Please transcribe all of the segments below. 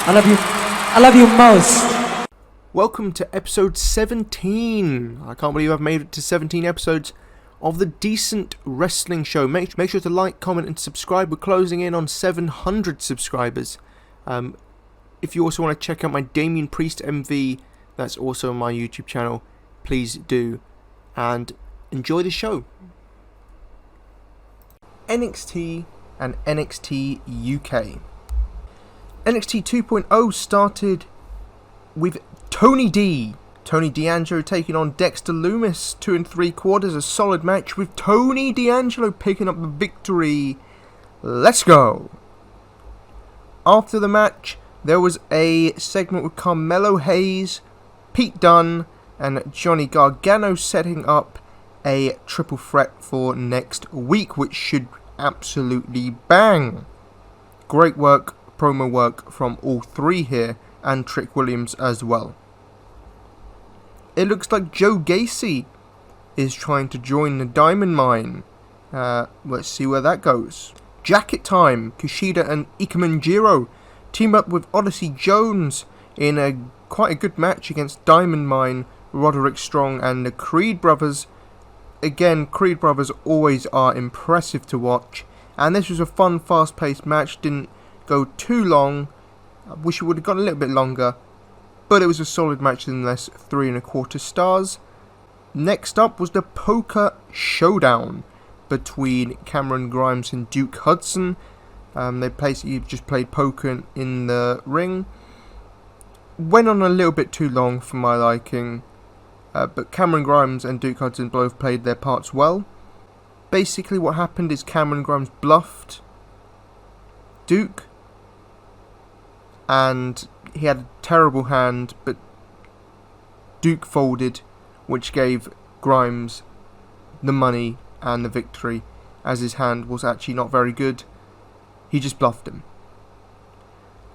I love you. I love you most. Welcome to episode 17. I can't believe I've made it to 17 episodes of the Decent Wrestling Show. Make sure to like, comment and subscribe. We're closing in on 700 subscribers. If you also want to check out my Damien Priest MV, that's also on my YouTube channel, please do. And enjoy the show. NXT and NXT UK. NXT 2.0 started with Tony D'Angelo taking on Dexter Lumis, 2 3/4, a solid match with Tony D'Angelo picking up the victory. Let's go! After the match, there was a segment with Carmelo Hayes, Pete Dunne, and Johnny Gargano setting up a triple threat for next week, which should absolutely bang. Great work, promo work from all three here, and Trick Williams as well. It looks like Joe Gacy is trying to join the Diamond Mine. Let's see where that goes. Jacket time. Kushida and Ikemen Jiro team up with Odyssey Jones in quite a good match against Diamond Mine, Roderick Strong and the Creed Brothers. Again, Creed Brothers always are impressive to watch. And this was a fun, fast-paced match. Didn't go too long. I wish it would have gone a little bit longer. But it was a solid match nonetheless, 3 1/4 stars. Next up was the Poker Showdown between Cameron Grimes and Duke Hudson. They basically just played poker in the ring. Went on a little bit too long for my liking. But Cameron Grimes and Duke Hudson both played their parts well. Basically what happened is Cameron Grimes bluffed Duke. And he had a terrible hand, but Duke folded, which gave Grimes the money and the victory, as his hand was actually not very good. He just bluffed him.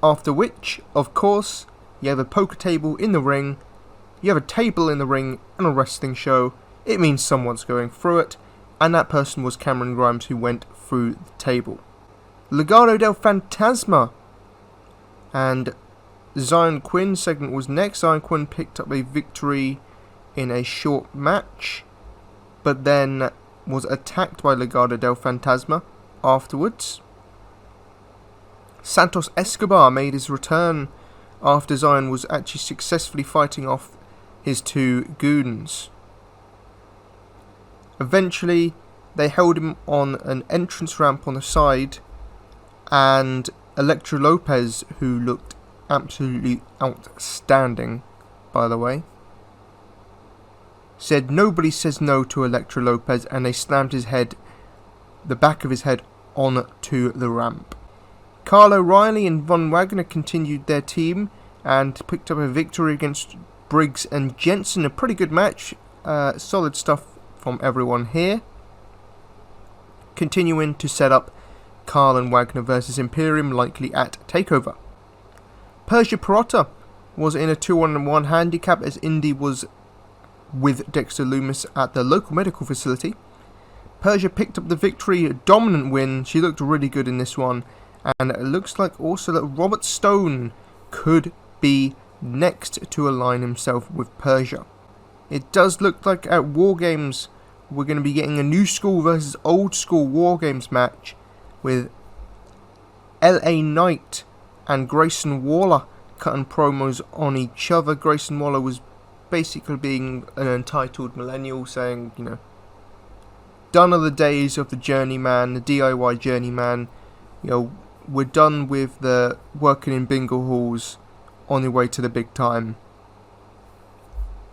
After which, of course, you have a poker table in the ring, you have a table in the ring and a wrestling show. It means someone's going through it, and that person was Cameron Grimes, who went through the table. Legado del Fantasma and Zion Quinn segment was next. Zion Quinn picked up a victory in a short match, but then was attacked by Legado del Fantasma afterwards. Santos Escobar made his return after Zion was actually successfully fighting off his two goons. Eventually, they held him on an entrance ramp on the side, and Elektra Lopez, who looked absolutely outstanding, by the way, said nobody says no to Elektra Lopez, and they slammed the back of his head onto the ramp. Kyle O'Reilly and Von Wagner continued their team and picked up a victory against Briggs and Jensen. A pretty good match, solid stuff from everyone here. Continuing to set up Carl and Wagner versus Imperium, likely at TakeOver. Persia Pirotta was in a 2-on-1 handicap as Indy was with Dexter Lumis at the local medical facility. Persia picked up the victory, a dominant win. She looked really good in this one, and it looks like also that Robert Stone could be next to align himself with Persia. It does look like at War Games we're going to be getting a new school versus old school War Games match with LA Knight and Grayson Waller cutting promos on each other. Grayson Waller was basically being an entitled millennial, saying, you know, done are the days of the journeyman, the DIY journeyman. You know, we're done with the working in bingo halls on the way to the big time.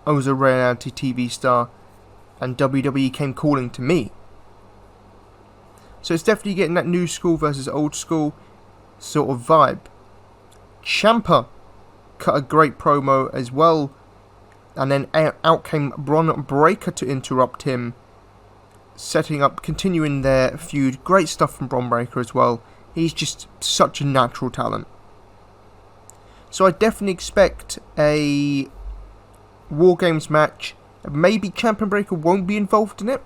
I was a reality TV star, and WWE came calling to me. So it's definitely getting that new school versus old school sort of vibe. Ciampa cut a great promo as well, and then out came Bron Breakker to interrupt him, setting up, continuing their feud. Great stuff from Bron Breakker as well. He's just such a natural talent. So I definitely expect a War Games match. Maybe Ciampa Breakker won't be involved in it,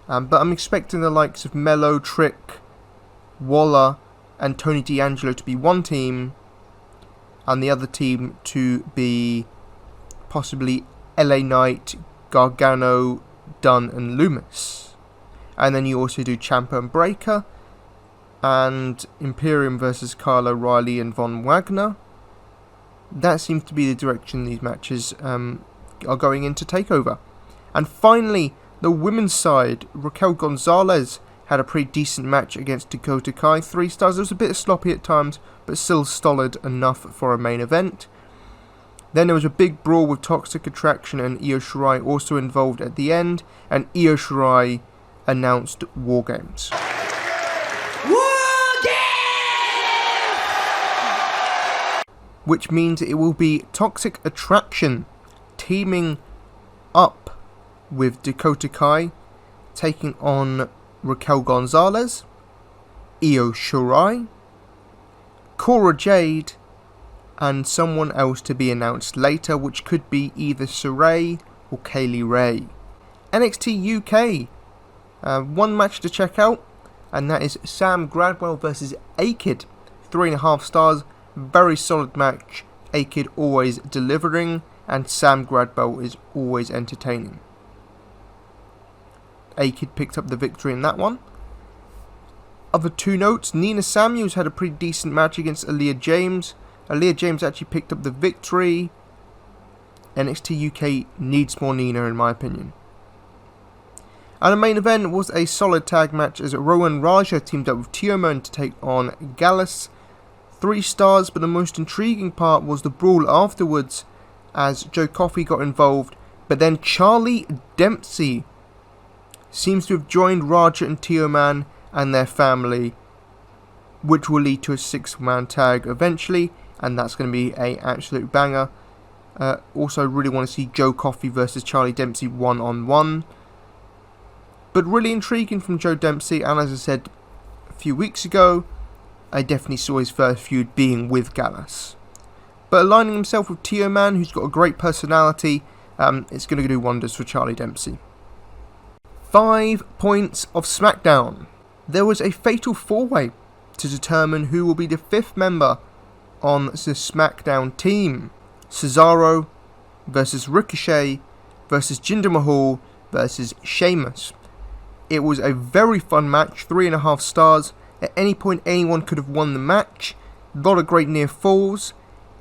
but I'm expecting the likes of Mello, Trick, Waller and Tony D'Angelo to be one team, and the other team to be possibly LA Knight, Gargano, Dunn and Loomis. And then you also do Ciampa and Breaker, and Imperium versus Kyle O'Reilly and Von Wagner. That seems to be the direction these matches are going into TakeOver. And finally, the women's side, Raquel Gonzalez had a pretty decent match against Dakota Kai, 3 stars. It was a bit sloppy at times, but still solid enough for a main event. Then there was a big brawl with Toxic Attraction and Io Shirai also involved at the end, and Io Shirai announced War Games. Which means it will be Toxic Attraction teaming up with Dakota Kai, taking on Raquel Gonzalez, Io Shirai, Cora Jade, and someone else to be announced later, which could be either Saray or Kaylee Ray. NXT UK, one match to check out, and that is Sam Gradwell versus A-Kid, 3.5 stars. Very solid match, A-Kid always delivering, and Sam Gradwell is always entertaining. A-Kid picked up the victory in that one. Other 2 notes, Nina Samuels had a pretty decent match against Aaliyah James. Aaliyah James actually picked up the victory. NXT UK needs more Nina in my opinion. And the main event was a solid tag match as Rowan Raja teamed up with Tioman to take on Gallus. 3 stars, but the most intriguing part was the brawl afterwards as Joe Coffey got involved, but then Charlie Dempsey seems to have joined Raja and Tioman and their family, which will lead to a 6-man tag eventually, and that's going to be an absolute banger. Also really want to see Joe Coffey versus Charlie Dempsey 1-on-1, but really intriguing from Joe Dempsey, and as I said a few weeks ago, I definitely saw his first feud being with Gallus. But aligning himself with Tioman, who's got a great personality, it's going to do wonders for Charlie Dempsey. 5 points of Smackdown. There was a fatal 4-way to determine who will be the 5th member on the Smackdown team. Cesaro versus Ricochet versus Jinder Mahal versus Sheamus. It was a very fun match, 3.5 stars. At any point anyone could have won the match. A lot of great near falls.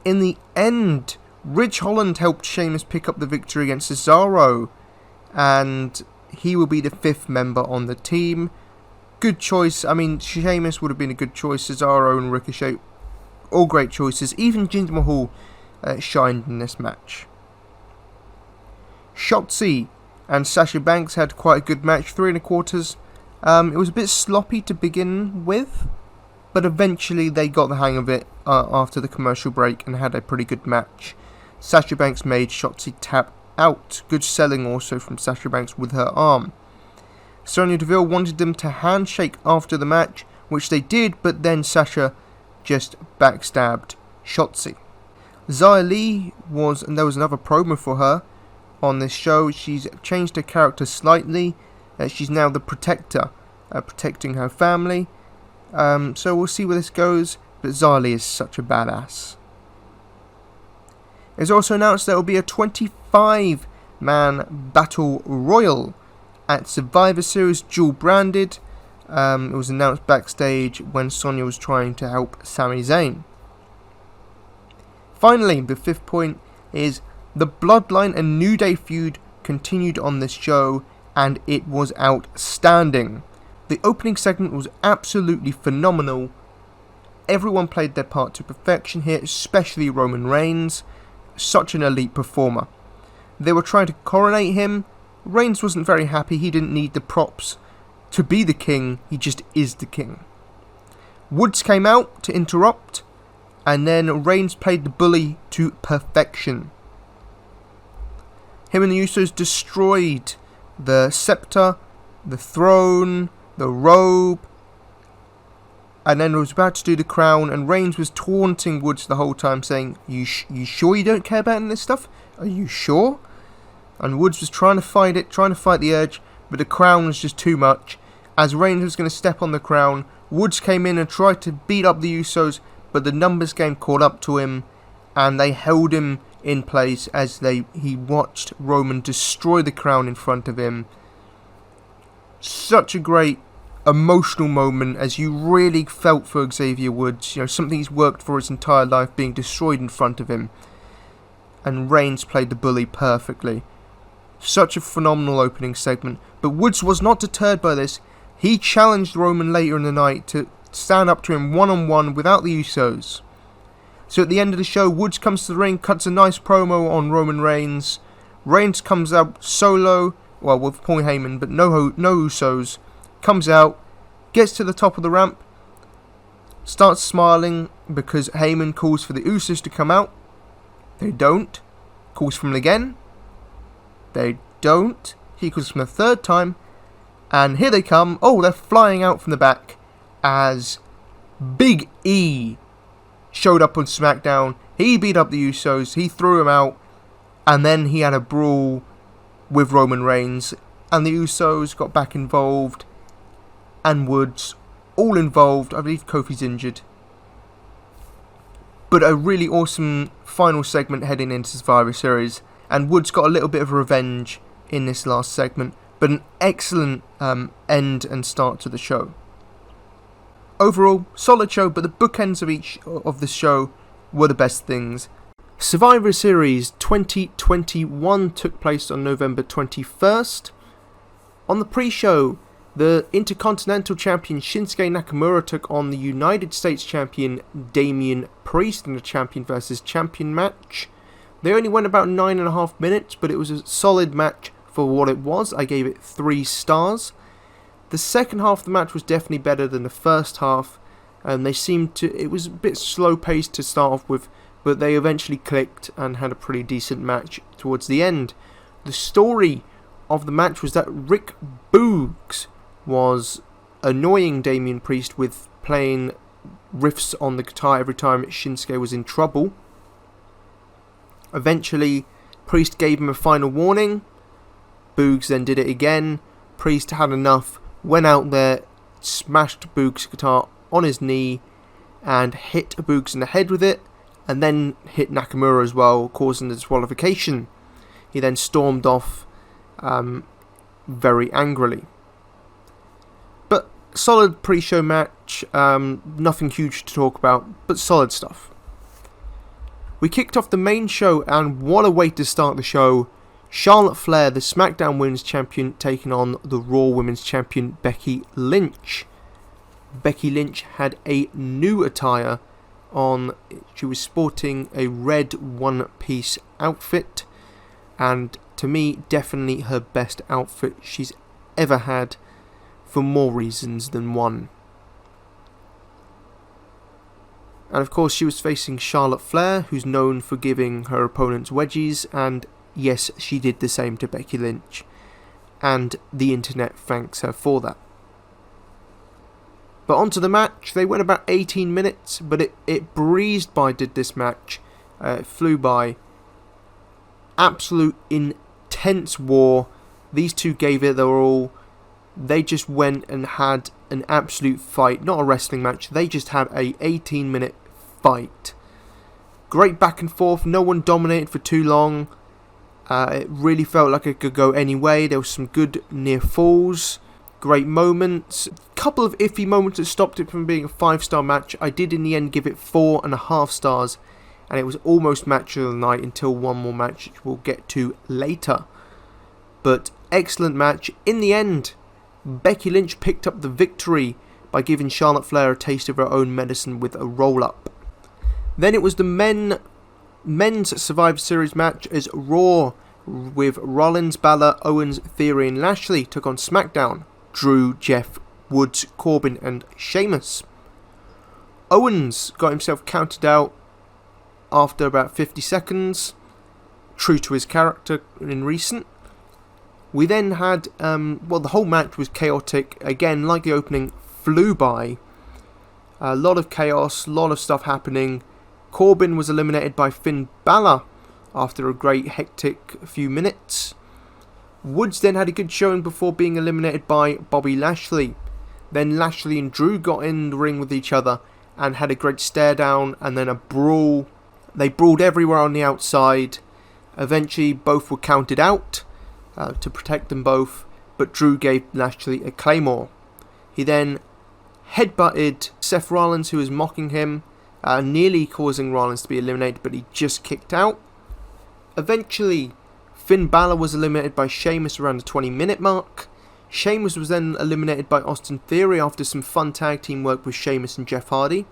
In the end, Ridge Holland helped Sheamus pick up the victory against Cesaro, and he will be the 5th member on the team. Good choice. I mean, Sheamus would have been a good choice. Cesaro and Ricochet, all great choices. Even Jinder Mahal shined in this match. Shotzi and Sasha Banks had quite a good match, 3.25. It was a bit sloppy to begin with, but eventually they got the hang of it after the commercial break and had a pretty good match. Sasha Banks made Shotzi tap out. Good selling also from Sasha Banks with her arm. Sonya Deville wanted them to handshake after the match, which they did, but then Sasha just backstabbed Shotzi. Xia Li and there was another promo for her on this show. She's changed her character slightly. She's now the protector, protecting her family. So we'll see where this goes, but Xia Li is such a badass. It's also announced there will be a 25-man Battle Royal at Survivor Series, dual branded. It was announced backstage when Sonya was trying to help Sami Zayn. Finally, the 5th point is the Bloodline and New Day feud continued on this show, and it was outstanding. The opening segment was absolutely phenomenal. Everyone played their part to perfection here, especially Roman Reigns. Such an elite performer. They were trying to coronate him. Reigns wasn't very happy. He didn't need the props to be the king. He just is the king. Woods came out to interrupt, and then Reigns played the bully to perfection. Him and the Usos destroyed the scepter, the throne, the robe, and then was about to do the crown, and Reigns was taunting Woods the whole time, saying, you sure you don't care about any of this stuff? Are you sure? And Woods was trying to fight it, trying to fight the urge, but the crown was just too much. As Reigns was going to step on the crown, Woods came in and tried to beat up the Usos, but the numbers game caught up to him, and they held him in place as he watched Roman destroy the crown in front of him. Such a great emotional moment, as you really felt for Xavier Woods, something he's worked for his entire life being destroyed in front of him, and Reigns played the bully perfectly. Such a phenomenal opening segment, but Woods was not deterred by this. He challenged Roman later in the night to stand up to him one-on-one without the Usos. So at the end of the show, Woods comes to the ring, cuts a nice promo on Roman Reigns. Reigns comes out solo, well, with Paul Heyman, but no Usos. Comes out, gets to the top of the ramp, starts smiling because Heyman calls for the Usos to come out. They don't. Calls for them again. They don't. He calls for them a third time. And here they come. Oh, they're flying out from the back as Big E showed up on Smackdown. He beat up the Usos. He threw him out. And then he had a brawl with Roman Reigns. And the Usos got back involved. And Woods, all involved. I believe Kofi's injured. But a really awesome final segment heading into Survivor Series. And Woods got a little bit of revenge in this last segment. But an excellent end and start to the show. Overall, solid show, but the bookends of each of the show were the best things. Survivor Series 2021 took place on November 21st. On the pre-show, the Intercontinental Champion Shinsuke Nakamura took on the United States Champion Damian Priest in a Champion vs. Champion match. They only went about 9.5 minutes, but it was a solid match for what it was. I gave it 3 stars. The second half of the match was definitely better than the first half, and it was a bit slow paced to start off with, but they eventually clicked and had a pretty decent match towards the end. The story of the match was that Rick Boogs was annoying Damian Priest with playing riffs on the guitar every time Shinsuke was in trouble. Eventually, Priest gave him a final warning. Boogs then did it again. Priest had enough, went out there, smashed Boogs' guitar on his knee, and hit Boogs in the head with it, and then hit Nakamura as well, causing the disqualification. He then stormed off very angrily. But solid pre-show match, nothing huge to talk about, but solid stuff. We kicked off the main show, and what a way to start the show. Charlotte Flair, the SmackDown Women's Champion, taking on the Raw Women's Champion Becky Lynch. Becky Lynch had a new attire on. She was sporting a red one-piece outfit, and to me, definitely her best outfit she's ever had, for more reasons than one. And of course, she was facing Charlotte Flair, who's known for giving her opponents wedgies, and yes, she did the same to Becky Lynch, and the internet thanks her for that. But onto the match. They went about 18 minutes, but it breezed by, did this match. It flew by. Absolute intense war. These two gave it their all. They just went and had an absolute fight. Not a wrestling match. They just had a 18-minute fight. Great back and forth. No one dominated for too long. It really felt like it could go any way. There was some good near falls. Great moments. Couple of iffy moments that stopped it from being a 5-star match. I did in the end give it 4.5 stars. And it was almost match of the night until one more match, which we'll get to later. But excellent match. In the end, Becky Lynch picked up the victory by giving Charlotte Flair a taste of her own medicine with a roll-up. Then it was the men's Survivor Series match as Raw, with Rollins, Balor, Owens, Theory and Lashley took on SmackDown, Drew, Jeff, Woods, Corbin and Sheamus. Owens got himself counted out after about 50 seconds, true to his character in recent. We then had, the whole match was chaotic. Again, like the opening, flew by. A lot of chaos, a lot of stuff happening. Corbin was eliminated by Finn Balor after a great hectic few minutes. Woods then had a good showing before being eliminated by Bobby Lashley. Then Lashley and Drew got in the ring with each other and had a great stare down and then a brawl. They brawled everywhere on the outside. Eventually, both were counted out to protect them both, but Drew gave Lashley a Claymore. He then headbutted Seth Rollins, who was mocking him, nearly causing Rollins to be eliminated, but he just kicked out. Eventually, Finn Balor was eliminated by Sheamus around the 20-minute mark. Sheamus was then eliminated by Austin Theory after some fun tag team work with Sheamus and Jeff Hardy.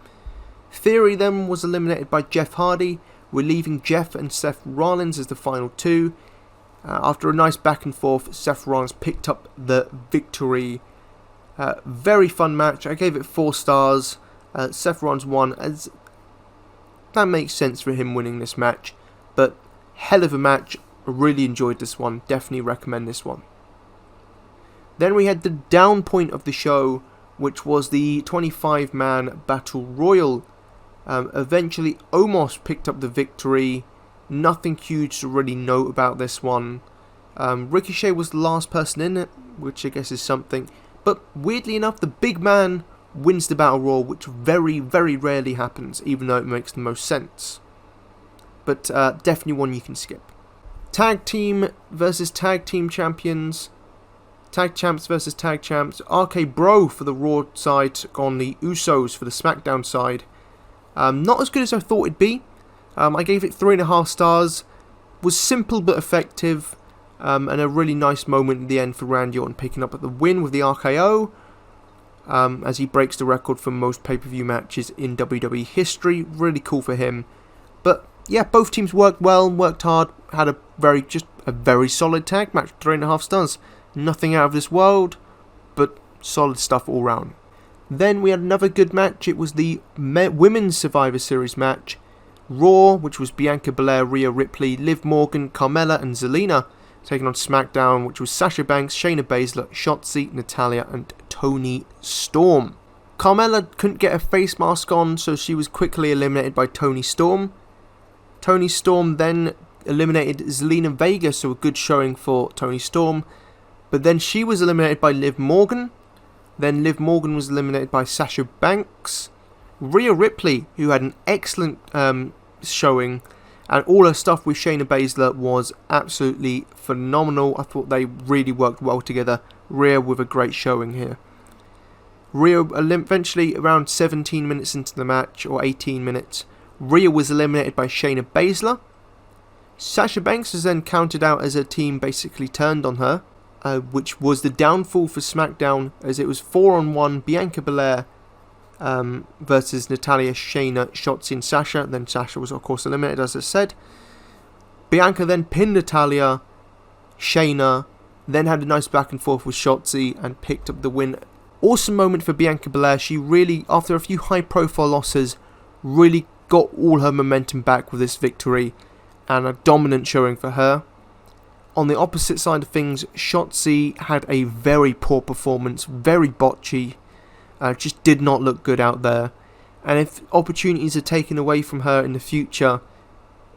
Theory then was eliminated by Jeff Hardy, relieving Jeff and Seth Rollins as the final two. After a nice back and forth, Seth Rollins picked up the victory. Very fun match. I gave it 4 stars. Seth Rollins won, as that makes sense for him winning this match. But hell of a match. I really enjoyed this one. Definitely recommend this one. Then we had the down point of the show, which was the 25-man Battle Royal. Eventually, Omos picked up the victory. Nothing huge to really note about this one. Ricochet was the last person in it, which I guess is something. But weirdly enough, the big man wins the Battle Royal, which very, very rarely happens, even though it makes the most sense. But definitely one you can skip. Tag team versus tag team champions. Tag champs versus tag champs. RK Bro for the Raw side took on the Usos for the Smackdown side. Not as good as I thought it'd be. I gave it 3.5 stars. Was simple but effective. And a really nice moment in the end for Randy Orton picking up the win with the RKO. As he breaks the record for most pay-per-view matches in WWE history. Really cool for him. But yeah, both teams worked well, worked hard. Had a very solid tag match. 3.5 stars. Nothing out of this world, but solid stuff all round. Then we had another good match. It was the Women's Survivor Series match. Raw, which was Bianca Belair, Rhea Ripley, Liv Morgan, Carmella and Zelina, taking on SmackDown, which was Sasha Banks, Shayna Baszler, Shotzi, Natalya and Toni Storm. Carmella couldn't get a face mask on, so she was quickly eliminated by Toni Storm. Toni Storm then eliminated Zelina Vega, so a good showing for Toni Storm. But then she was eliminated by Liv Morgan. Then Liv Morgan was eliminated by Sasha Banks. Rhea Ripley, who had an excellent showing, and all her stuff with Shayna Baszler was absolutely phenomenal. I thought they really worked well together. Rhea with a great showing here. Rhea eventually, around 17 minutes into the match, or 18 minutes, Rhea was eliminated by Shayna Baszler. Sasha Banks was then counted out as her team basically turned on her. Which was the downfall for SmackDown, as it was 4-on-1 Bianca Belair versus Natalya, Shayna, Shotzi and Sasha. Then Sasha was of course eliminated, as I said. Bianca then pinned Natalya, Shayna, then had a nice back and forth with Shotzi and picked up the win. Awesome moment for Bianca Belair. She really, after a few high profile losses, really got all her momentum back with this victory, and a dominant showing for her. On the opposite side of things, Shotzi had a very poor performance, very botchy, just did not look good out there. And if opportunities are taken away from her in the future,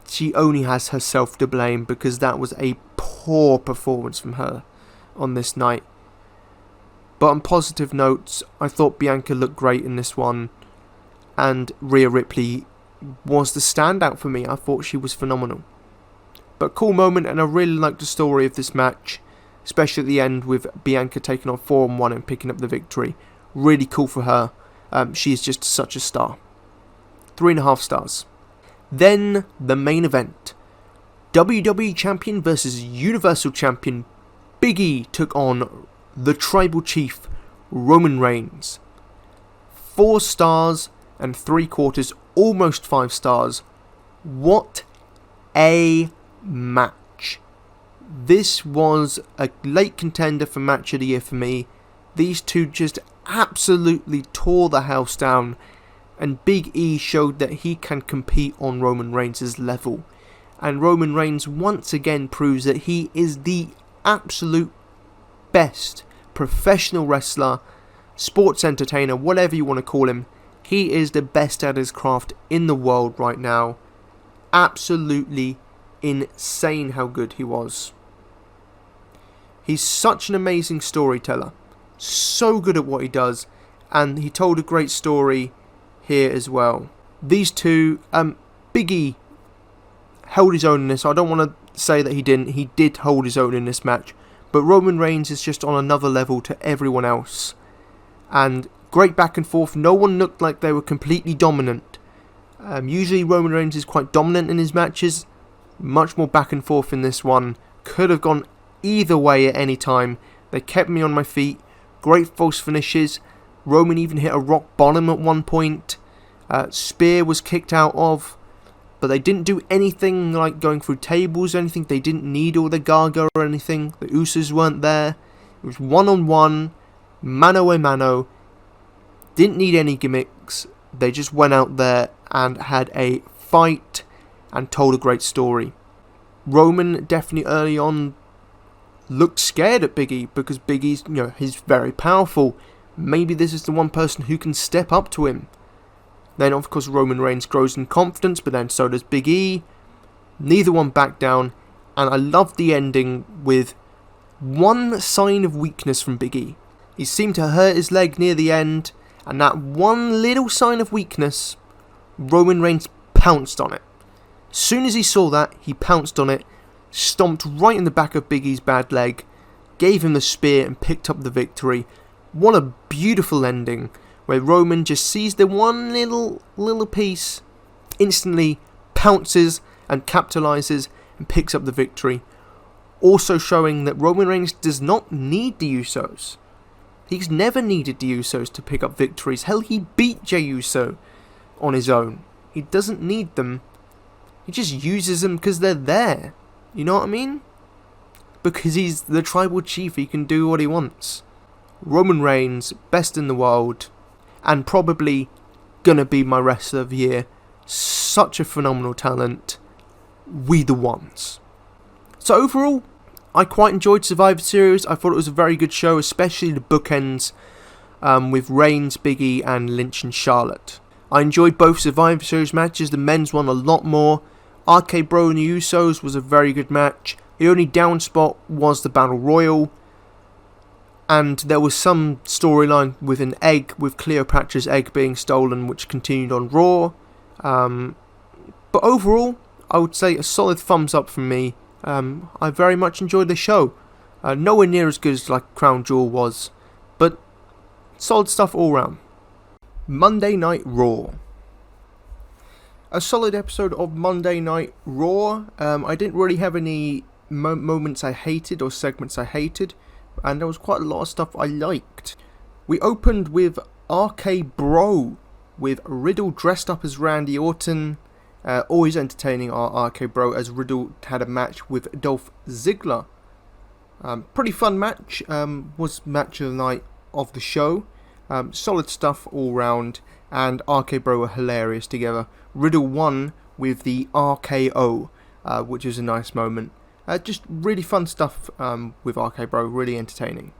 she only has herself to blame, because that was a poor performance from her on this night. But on positive notes, I thought Bianca looked great in this one, and Rhea Ripley was the standout for me. I thought she was phenomenal. But cool moment, and I really liked the story of this match, especially at the end with Bianca taking on 4-on-1 and picking up the victory. Really cool for her. She is just such a star. 3.5 stars. Then the main event. WWE Champion versus Universal Champion Big E took on the Tribal Chief Roman Reigns. 4 stars and 3/4, almost 5 stars. What a match. This was a late contender for match of the year for me. These two just absolutely tore the house down, and Big E showed that he can compete on Roman Reigns' level, and Roman Reigns once again proves that he is the absolute best professional wrestler, sports entertainer, whatever you want to call him. He is the best at his craft in the world right now. Absolutely insane how good he was. He's such an amazing storyteller, so good at what he does, and he told a great story here as well. These two, Big E held his own in this. I don't want to say that he didn't. He did hold his own in this match. But Roman Reigns is just on another level to everyone else. And great back and forth. No one looked like they were completely dominant. Usually Roman Reigns is quite dominant in his matches. Much more back and forth in this one. Could have gone either way at any time. They kept me on my feet. Great false finishes. Roman even hit a rock bottom at one point. Spear was kicked out of. But they didn't do anything like going through tables or anything. They didn't need all the Gaga or anything. The Usos weren't there. It was one-on-one. Mano a mano. Didn't need any gimmicks. They just went out there and had a fight and told a great story. Roman definitely early on looked scared at Big E because Big E's, he's very powerful. Maybe this is the one person who can step up to him. Then, of course, Roman Reigns grows in confidence, but then so does Big E. Neither one backed down, and I love the ending with one sign of weakness from Big E. He seemed to hurt his leg near the end, and that one little sign of weakness, Roman Reigns pounced on it. As soon as he saw that, he pounced on it, stomped right in the back of Big E's bad leg, gave him the spear and picked up the victory. What a beautiful ending, where Roman just sees the one little piece, instantly pounces and capitalizes and picks up the victory. Also showing that Roman Reigns does not need the Usos. He's never needed the Usos to pick up victories. Hell, he beat Jey Uso on his own. He doesn't need them. He just uses them because they're there. You know what I mean? Because he's the tribal chief, he can do what he wants. Roman Reigns, best in the world, and probably gonna be my wrestler of the year. Such a phenomenal talent. We the ones. So overall, I quite enjoyed Survivor Series. I thought it was a very good show, especially the bookends with Reigns, Big E, and Lynch and Charlotte. I enjoyed both Survivor Series matches. The men's one a lot more. RK Bro and the Usos was a very good match. The only down spot was the Battle Royal. And there was some storyline with an egg, with Cleopatra's egg being stolen, which continued on Raw. But overall, I would say a solid thumbs up from me. I very much enjoyed the show. Nowhere near as good as like Crown Jewel was, but solid stuff all round. Monday Night Raw. A solid episode of Monday Night Raw. I didn't really have any moments I hated or segments I hated. And there was quite a lot of stuff I liked. We opened with RK Bro, with Riddle dressed up as Randy Orton. Always entertaining our RK Bro, as Riddle had a match with Dolph Ziggler. Pretty fun match. Was match of the night of the show. Solid stuff all round. And RK Bro were hilarious together. Riddle won with the RKO, which is a nice moment. Just really fun stuff with RK Bro, really entertaining.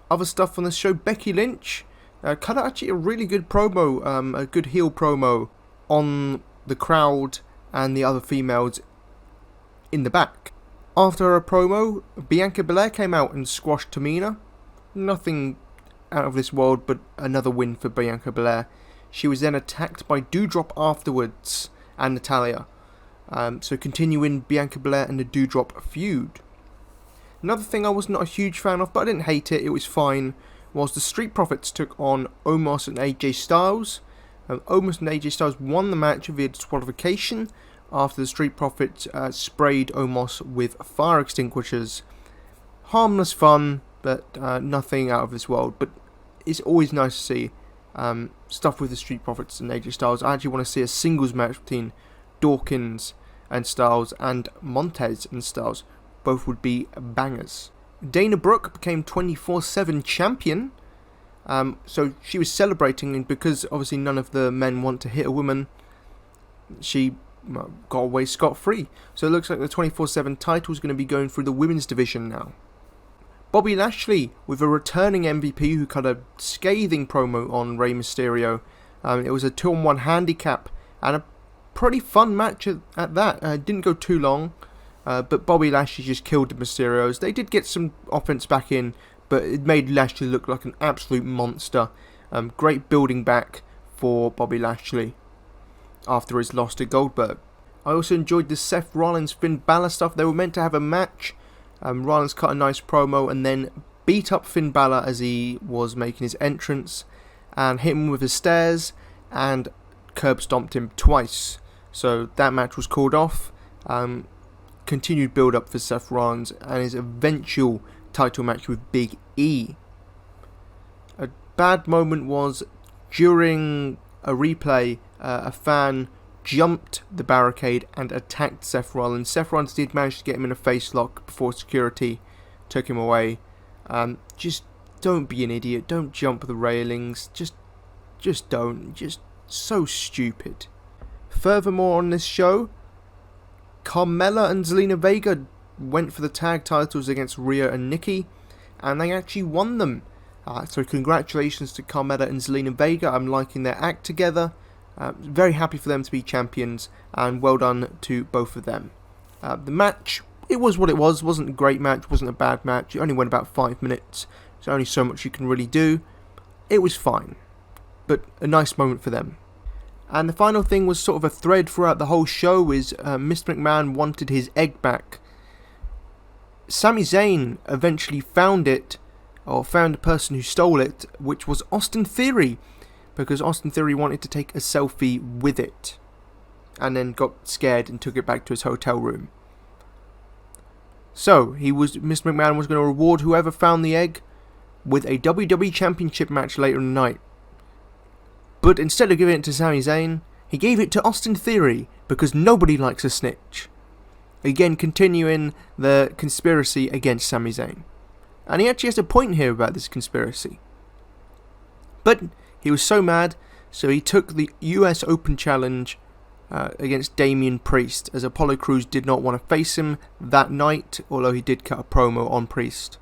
Other stuff on this show, Becky Lynch cut out actually a really good promo, a good heel promo on the crowd and the other females in the back. After her promo, Bianca Belair came out and squashed Tamina. Nothing out of this world, but another win for Bianca Belair. She was then attacked by Doudrop afterwards and Natalya. So continuing Bianca Belair and the Doudrop feud. Another thing I was not a huge fan of, but I didn't hate it, it was fine, was the Street Profits took on Omos and AJ Styles. Omos and AJ Styles won the match via disqualification after the Street Profits sprayed Omos with fire extinguishers. Harmless fun, but nothing out of this world. But it's always nice to see stuff with the Street Profits and AJ Styles. I actually want to see a singles match between Dawkins and Styles and Montez and Styles. Both would be bangers. Dana Brooke became 24/7 champion. So she was celebrating, and because obviously none of the men want to hit a woman, she got away scot-free. So it looks like the 24/7 title is going to be going through the women's division now. Bobby Lashley with a returning MVP who cut a scathing promo on Rey Mysterio. It was a 2-on-1 handicap and a pretty fun match at that. Didn't go too long, but Bobby Lashley just killed the Mysterios. They did get some offense back in, but it made Lashley look like an absolute monster. Great building back for Bobby Lashley. after his loss to Goldberg. I also enjoyed the Seth Rollins Finn Balor stuff. They were meant to have a match. Rollins cut a nice promo and then beat up Finn Balor as he was making his entrance and hit him with the stairs and curb stomped him twice. So that match was called off. Continued build up for Seth Rollins and his eventual title match with Big E. A bad moment was during a replay, a fan jumped the barricade and attacked Seth Rollins. Seth Rollins did manage to get him in a face lock before security took him away. Just don't be an idiot. Don't jump the railings. Just don't. Just so stupid. Furthermore on this show, Carmella and Zelina Vega went for the tag titles against Rhea and Nikki, and they actually won them. So congratulations to Carmella and Zelina Vega. I'm liking their act together. Very happy for them to be champions, and well done to both of them. The match, it was what it was. Wasn't a great match, wasn't a bad match. It only went about 5 minutes. There's only so much you can really do. It was fine, but a nice moment for them. And the final thing was sort of a thread throughout the whole show is Mr. McMahon wanted his egg back. Sami Zayn eventually found it, or found the person who stole it, which was Austin Theory, because Austin Theory wanted to take a selfie with it, and then got scared and took it back to his hotel room. So, Mr. McMahon was going to reward whoever found the egg with a WWE Championship match later in the night. But instead of giving it to Sami Zayn, he gave it to Austin Theory, because nobody likes a snitch. Again, continuing the conspiracy against Sami Zayn. And he actually has a point here about this conspiracy. But he was so mad, so he took the US Open Challenge against Damian Priest, as Apollo Crews did not want to face him that night, although he did cut a promo on Priest.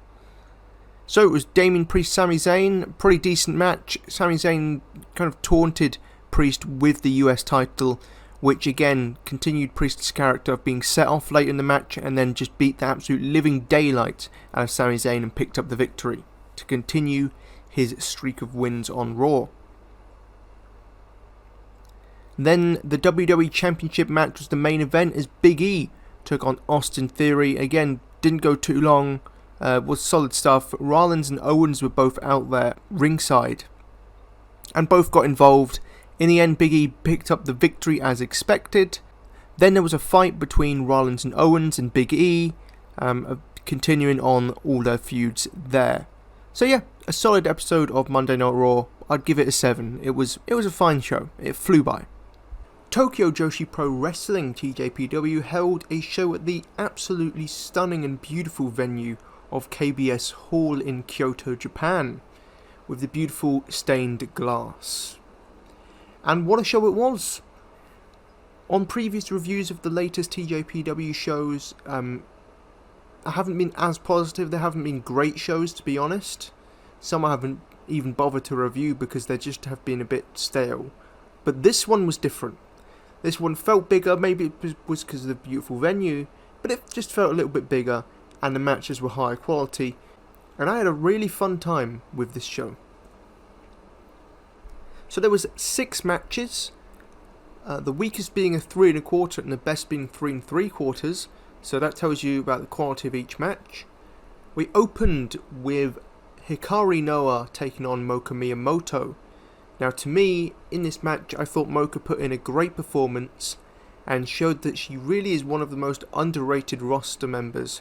So it was Damian Priest, Sami Zayn, pretty decent match. Sami Zayn kind of taunted Priest with the US title, which again continued Priest's character of being set off late in the match and then just beat the absolute living daylight out of Sami Zayn and picked up the victory to continue his streak of wins on Raw. Then the WWE Championship match was the main event as Big E took on Austin Theory. Again, didn't go too long, was solid stuff. Rollins and Owens were both out there ringside and both got involved. In the end, Big E picked up the victory as expected. Then there was a fight between Rollins and Owens and Big E, continuing on all their feuds there. So yeah, a solid episode of Monday Night Raw. I'd give it a 7. It was a fine show. It flew by. Tokyo Joshi Pro Wrestling TJPW held a show at the absolutely stunning and beautiful venue of KBS Hall in Kyoto, Japan, with the beautiful stained glass. And what a show it was! On previous reviews of the latest TJPW shows, I haven't been as positive. There haven't been great shows, to be honest. Some I haven't even bothered to review because they just have been a bit stale. But this one was different. This one felt bigger. Maybe it was because of the beautiful venue, but it just felt a little bit bigger, and the matches were higher quality. And I had a really fun time with this show. So there was 6 matches, the weakest being a 3 1/4 and the best being 3 3/4, so that tells you about the quality of each match. We opened with Hikari Noa taking on Moka Miyamoto. Now to me, in this match, I thought Moka put in a great performance and showed that she really is one of the most underrated roster members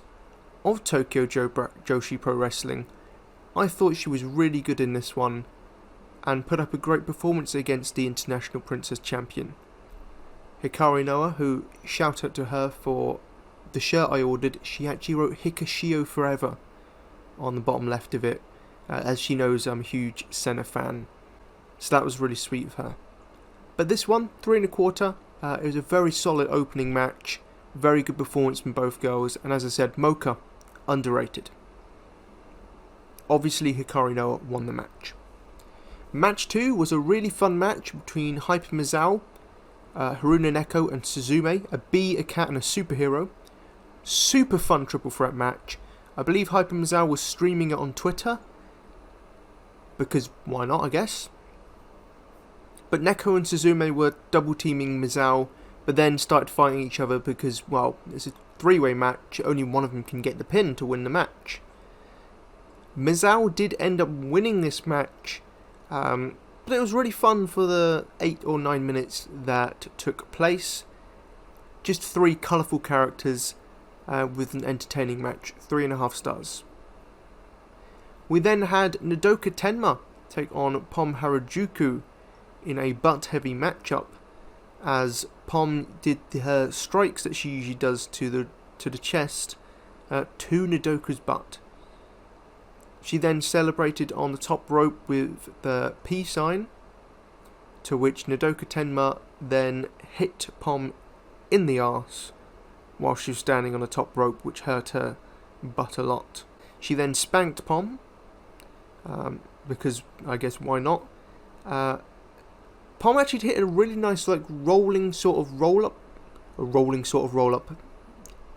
of Tokyo Joshi Pro Wrestling. I thought she was really good in this one, and put up a great performance against the International Princess Champion. Hikari Noa, who, shout out to her for the shirt I ordered, she actually wrote Hikashio Forever on the bottom left of it, as she knows I'm a huge Senna fan, so that was really sweet of her. But this one, 3 1/4, it was a very solid opening match, very good performance from both girls, and as I said, Moka, underrated. Obviously Hikari Noa won the match. Match 2 was a really fun match between Hyper Mizawa, Haruna Neko and Suzume, a bee, a cat and a superhero. Super fun triple threat match. I believe Hyper Mizawa was streaming it on Twitter, because why not, I guess. But Neko and Suzume were double teaming Misawa, but then started fighting each other because, well, it's a three-way match, only one of them can get the pin to win the match. Misawa did end up winning this match, but it was really fun for the 8 or 9 minutes that took place. Just 3 colourful characters with an entertaining match, 3.5 stars. We then had Nodoka Tenma take on Pom Harajuku in a butt-heavy matchup, as Pom did her strikes that she usually does to the chest to Nodoka's butt. She then celebrated on the top rope with the peace sign, to which Nodoka Tenma then hit Pom in the arse while she was standing on the top rope, which hurt her butt a lot. She then spanked Pom, because I guess why not. Pom actually hit a really nice rolling sort of roll up.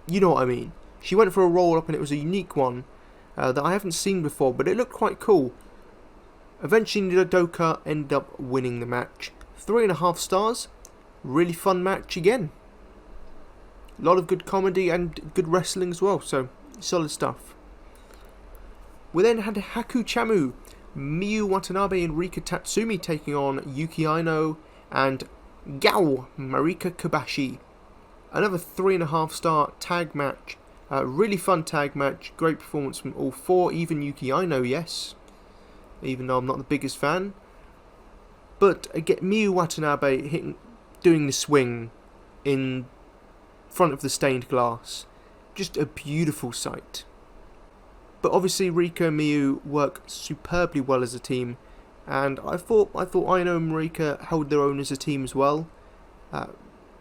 You know what I mean. She went for a roll up and it was a unique one that I haven't seen before, but it looked quite cool. Eventually Nodoka ended up winning the match. 3.5 stars. Really fun match again. A lot of good comedy and good wrestling as well, so solid stuff. We then had Haku Chamu, Miyu Watanabe and Rika Tatsumi taking on Yuki Aino and Gao Marika Kobashi. Another 3.5 star tag match. Really fun tag match. Great performance from all 4, even Yuki Aino, yes. Even though I'm not the biggest fan. But again, Miyu Watanabe doing the swing in front of the stained glass. Just a beautiful sight. But obviously Rika and Miyu work superbly well as a team, and I thought Aino and Marika held their own as a team as well.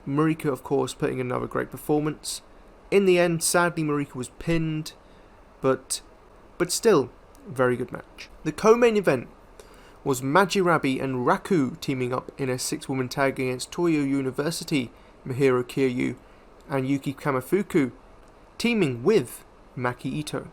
Marika, of course, putting in another great performance. In the end, sadly, Marika was pinned, but still, very good match. The co-main event was Majirabi and Raku teaming up in a 6-woman tag against Toyo University, Mihiro Kiryu and Yuki Kamifuku, teaming with Maki Ito.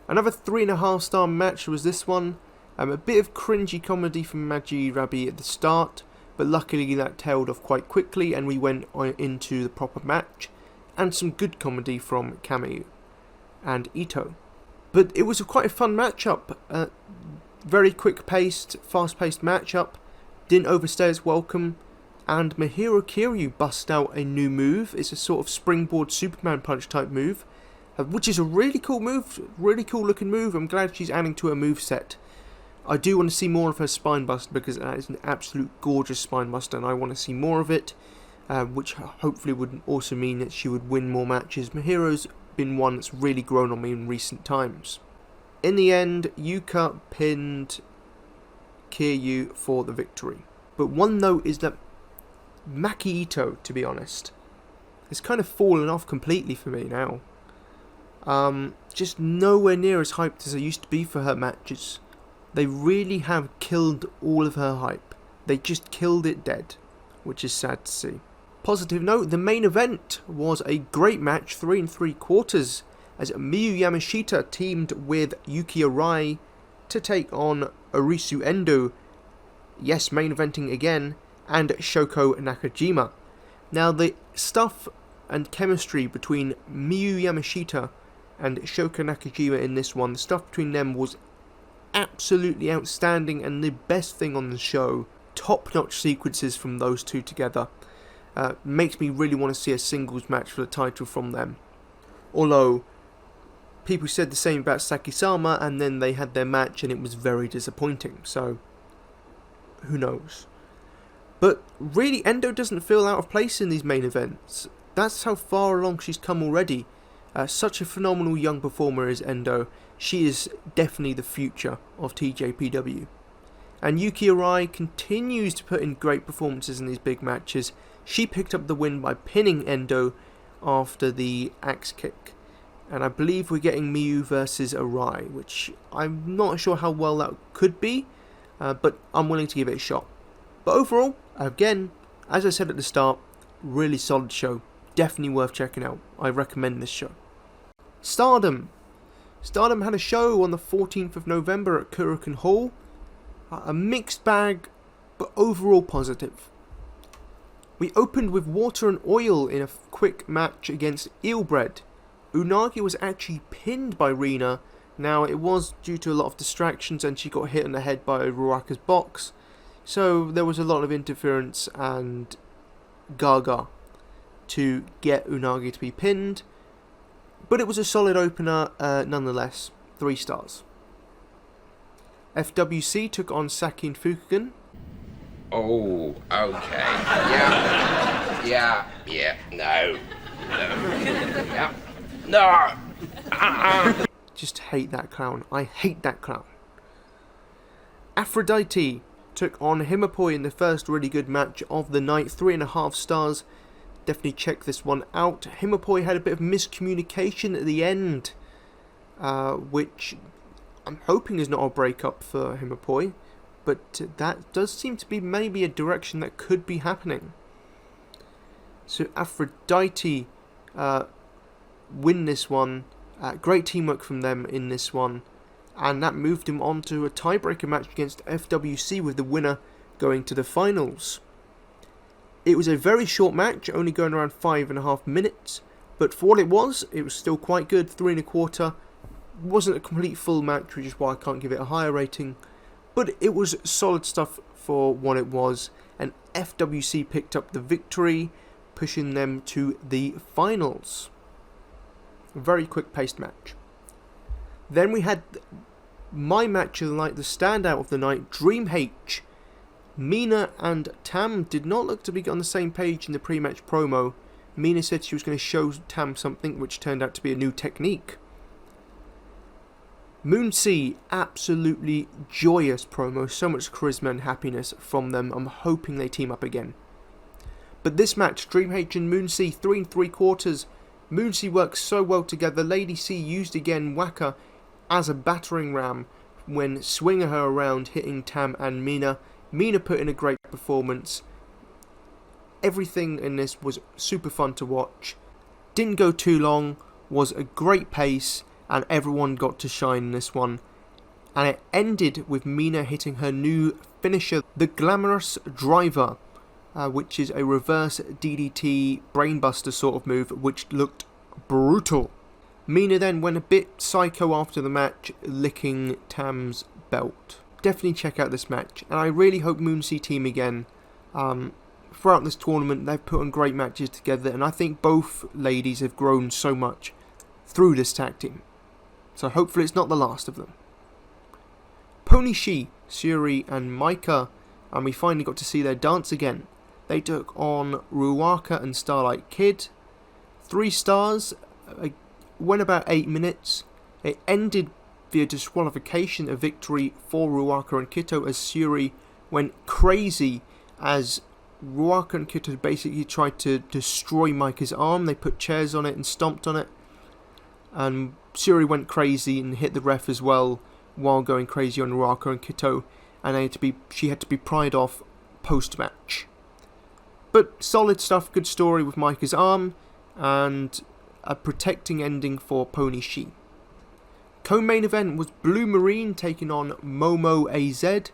Another 3.5 star match was this one. A bit of cringy comedy from Majirabi at the start, but luckily that tailed off quite quickly and we went into the proper match, and some good comedy from Kamiyu and Ito. But it was quite a fun matchup. Very quick paced, fast paced matchup. Didn't overstay its welcome. And Mihiro Kiryu bust out a new move. It's a sort of springboard Superman punch type move, which is a really cool move, really cool looking move. I'm glad she's adding to her moveset. I do want to see more of her spine buster because that is an absolute gorgeous spine buster and I want to see more of it, which hopefully would also mean that she would win more matches. Mihiro's been one that's really grown on me in recent times. In the end, Yuka pinned Kiryu for the victory. But one note is that Maki Ito, to be honest, has kind of fallen off completely for me now. Just nowhere near as hyped as I used to be for her matches. They really have killed all of her hype. They just killed it dead, which is sad to see. Positive note, the main event was a great match, 3 3/4, as Miyu Yamashita teamed with Yuki Arai to take on Arisu Endo, yes, main eventing again, and Shoko Nakajima. Now the stuff and chemistry between Miyu Yamashita and Shoko Nakajima in this one, the stuff between them was absolutely outstanding and the best thing on the show. Top-notch sequences from those two together. Makes me really want to see a singles match for the title from them. Although, people said the same about Saki-sama and then they had their match and it was very disappointing, so who knows. But really, Endo doesn't feel out of place in these main events. That's how far along she's come already. Such a phenomenal young performer is Endo. She is definitely the future of TJPW. And Yuki Arai continues to put in great performances in these big matches. She picked up the win by pinning Endo after the axe kick. And I believe we're getting Miyu versus Arai, which I'm not sure how well that could be, but I'm willing to give it a shot. But overall, again, as I said at the start, really solid show. Definitely worth checking out. I recommend this show. Stardom. Stardom had a show on the 14th of November at Kurikan Hall. A mixed bag but overall positive. We opened with Water and Oil in a quick match against Eelbread. Unagi was actually pinned by Rina. Now, it was due to a lot of distractions and she got hit on the head by Ruaka's box, so there was a lot of interference and gaga to get Unagi to be pinned, but it was a solid opener nonetheless, 3 stars. FWC took on Saki and Fukugen. Oh, okay. Yeah, no. Yeah. No! Just hate that clown. I hate that clown. Aphrodite took on Himapoi in the first really good match of the night, 3.5 stars. Definitely check this one out. Himapoi had a bit of miscommunication at the end, which I'm hoping is not a breakup for Himapoi, but that does seem to be maybe a direction that could be happening. So Aphrodite win this one. Great teamwork from them in this one, and that moved him on to a tiebreaker match against FWC with the winner going to the finals. It was a very short match, only going around 5.5 minutes, but for what it was still quite good, 3.25. Wasn't a complete full match, which is why I can't give it a higher rating, but it was solid stuff for what it was, and FWC picked up the victory, pushing them to the finals. Very quick paced match. Then we had my match of the night, the standout of the night, Dream H. Mina and Tam did not look to be on the same page in the pre-match promo. Mina said she was going to show Tam something, which turned out to be a new technique. Moonsea, absolutely joyous promo, so much charisma and happiness from them. I'm hoping they team up again. But this match, Dream H and Moonsea, 3 3/4. Moonsea works so well together. Lady C used again Waka as a battering ram when swinging her around, hitting Tam and Mina. Mina put in a great performance. Everything in this was super fun to watch. Didn't go too long, was a great pace, and everyone got to shine in this one. And it ended with Mina hitting her new finisher, the Glamorous Driver, which is a reverse DDT brainbuster sort of move, which looked brutal. Mina then went a bit psycho after the match, licking Tam's belt. Definitely check out this match, and I really hope Moonsea team again. Throughout this tournament, they've put on great matches together, and I think both ladies have grown so much through this tag team. So hopefully it's not the last of them. Pony Shi, Suri and Maika, and we finally got to see their dance again. They took on Ruaka and Starlight Kid. 3 stars, went about 8 minutes. It ended via disqualification, a victory for Ruaka and Kito, as Suri went crazy as Ruaka and Kito basically tried to destroy Maika's arm. They put chairs on it and stomped on it, and Suri went crazy and hit the ref as well while going crazy on Ruaka and Kito, and she had to be pried off post-match. But solid stuff, good story with Maika's arm, and a protecting ending for Pony Shi. Co-main event was Blue Marine taking on Momo AZ.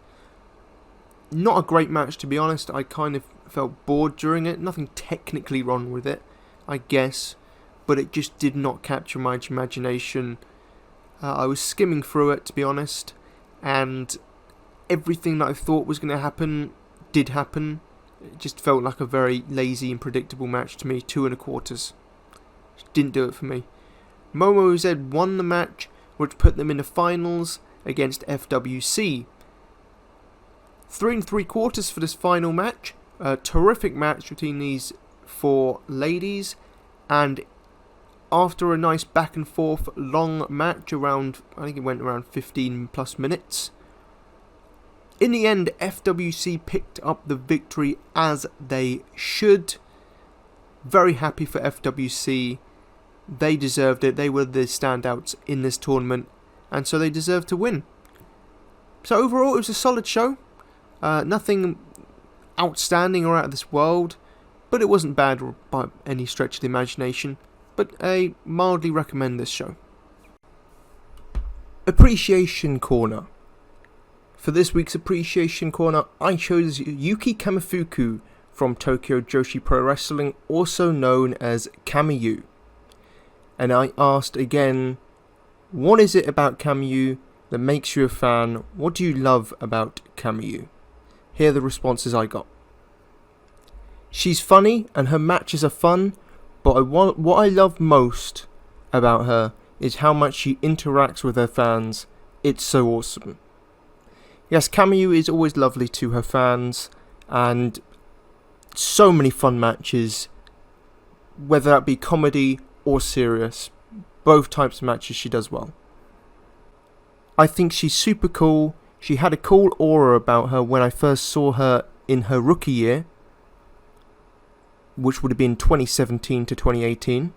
Not a great match, to be honest. I kind of felt bored during it. Nothing technically wrong with it, I guess, but it just did not capture my imagination. I was skimming through it, to be honest, and everything that I thought was going to happen did happen. It just felt like a very lazy and predictable match to me, 2 1/4. Didn't do it for me. Momo AZ won the match, which put them in the finals against FWC. 3 3/4 for this final match. A terrific match between these 4 ladies, and after a nice back and forth long match around, I think it went around 15 plus minutes, in the end FWC picked up the victory, as they should. Very happy for FWC. They deserved it. They were the standouts in this tournament, and so they deserved to win. So overall it was a solid show. Nothing outstanding or out of this world, but it wasn't bad by any stretch of the imagination. But I mildly recommend this show. Appreciation Corner. For this week's Appreciation Corner, I chose Yuki Kamifuku from Tokyo Joshi Pro Wrestling, also known as Kamiyu. And I asked again, what is it about Kamiyu that makes you a fan? What do you love about Kamiyu? Here are the responses I got. She's funny and her matches are fun, but what I love most about her is how much she interacts with her fans. It's so awesome. Yes, Kamiyu is always lovely to her fans, and so many fun matches, whether that be comedy or serious. Both types of matches she does well. I think she's super cool. She had a cool aura about her when I first saw her in her rookie year, which would have been 2017 to 2018.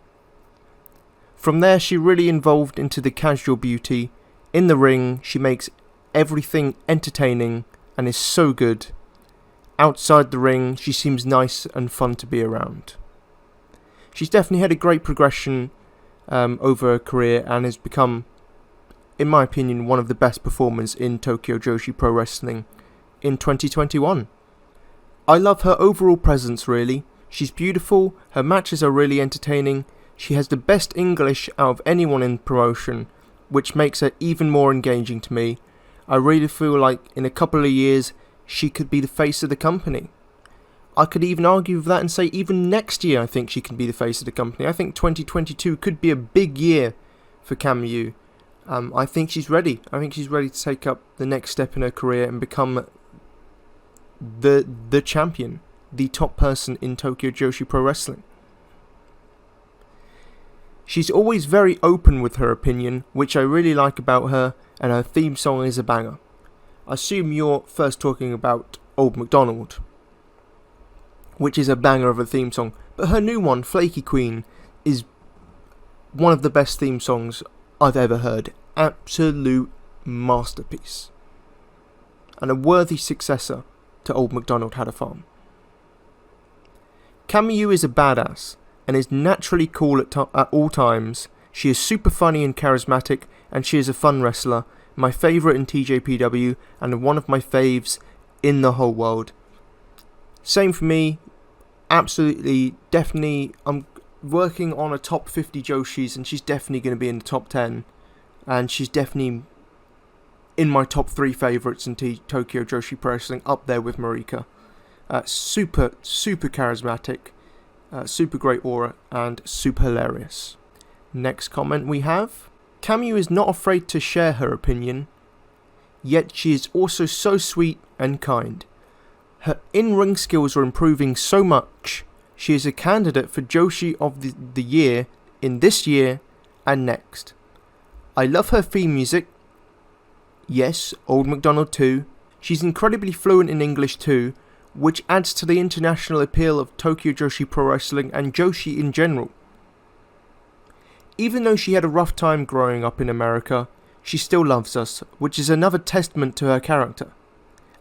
From there, she really evolved into the casual beauty. In the ring, she makes everything entertaining and is so good. Outside the ring, she seems nice and fun to be around. She's definitely had a great progression over her career and has become, in my opinion, one of the best performers in Tokyo Joshi Pro Wrestling in 2021. I love her overall presence, really. She's beautiful, her matches are really entertaining, she has the best English out of anyone in promotion, which makes her even more engaging to me. I really feel like in a couple of years, she could be the face of the company. I could even argue with that and say even next year I think she can be the face of the company. I think 2022 could be a big year for Kamiyu. I think she's ready. I think she's ready to take up the next step in her career and become the champion, the top person in Tokyo Joshi Pro Wrestling. She's always very open with her opinion, which I really like about her, and her theme song is a banger. I assume you're first talking about Old MacDonald, which is a banger of a theme song, but her new one, Flaky Queen, is one of the best theme songs I've ever heard. Absolute masterpiece. And a worthy successor to Old MacDonald Had a Farm. Kamiyu is a badass and is naturally cool at all times. She is super funny and charismatic, and she is a fun wrestler, my favourite in TJPW, and one of my faves in the whole world. Same for me, absolutely, definitely, I'm working on a top 50 Joshis, and she's definitely going to be in the top 10, and she's definitely in my top 3 favourites in Tokyo Joshi Pro Wrestling, up there with Marika. Super charismatic, super great aura, and super hilarious. Next comment we have, Kamiyu is not afraid to share her opinion, yet she is also so sweet and kind. Her in-ring skills are improving so much, she is a candidate for Joshi of the Year in this year and next. I love her theme music. Yes, Old MacDonald too. She's incredibly fluent in English too, which adds to the international appeal of Tokyo Joshi Pro Wrestling and Joshi in general. Even though she had a rough time growing up in America, she still loves us, which is another testament to her character.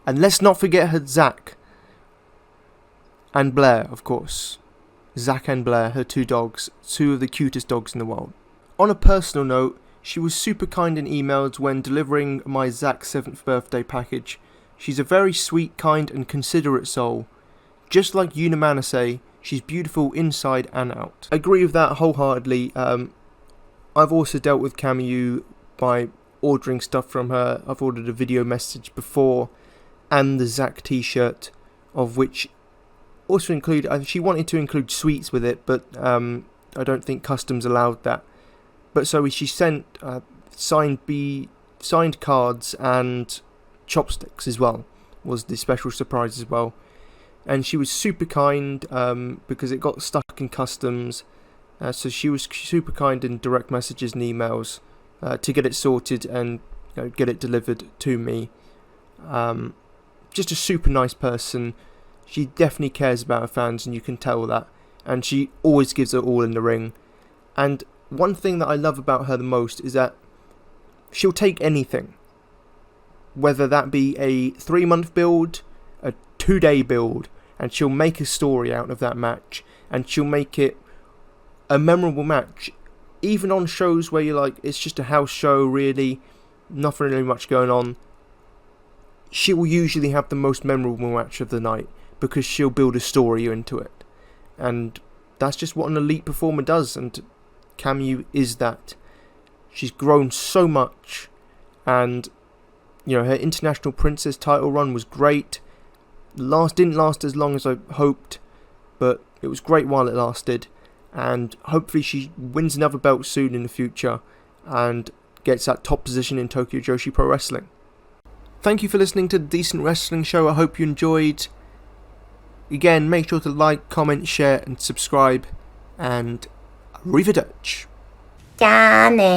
And let's not forget her Zach. And Blair, of course. Zach and Blair, her 2 dogs, 2 of the cutest dogs in the world. On a personal note, she was super kind in emails when delivering my Zach's 7th birthday package. She's a very sweet, kind and considerate soul. Just like Yuna Manase, she's beautiful inside and out. I agree with that wholeheartedly. I've also dealt with Kamiyu by ordering stuff from her. I've ordered a video message before, and the Zach t-shirt, of which also she wanted to include sweets with it, but I don't think customs allowed that. But so she sent signed cards and chopsticks as well, was the special surprise as well. And she was super kind because it got stuck in customs. So she was super kind in direct messages and emails to get it sorted and get it delivered to me. Just a super nice person. She definitely cares about her fans, and you can tell that. And she always gives it all in the ring. And one thing that I love about her the most is that she'll take anything. Whether that be a 3-month build, a 2-day build, and she'll make a story out of that match. And she'll make it a memorable match, even on shows where you're like, it's just a house show really, nothing really much going on. she will usually have the most memorable match of the night because she'll build a story into it. And that's just what an elite performer does, and Kamiyu is that. She's grown so much, and her International Princess title run was great. Didn't last as long as I hoped, but it was great while it lasted, and hopefully she wins another belt soon in the future and gets that top position in Tokyo Joshi Pro Wrestling. Thank you for listening to the Decent Wrestling Show. I hope you enjoyed. Again, make sure to like, comment, share and subscribe, and arrivederci. Johnny.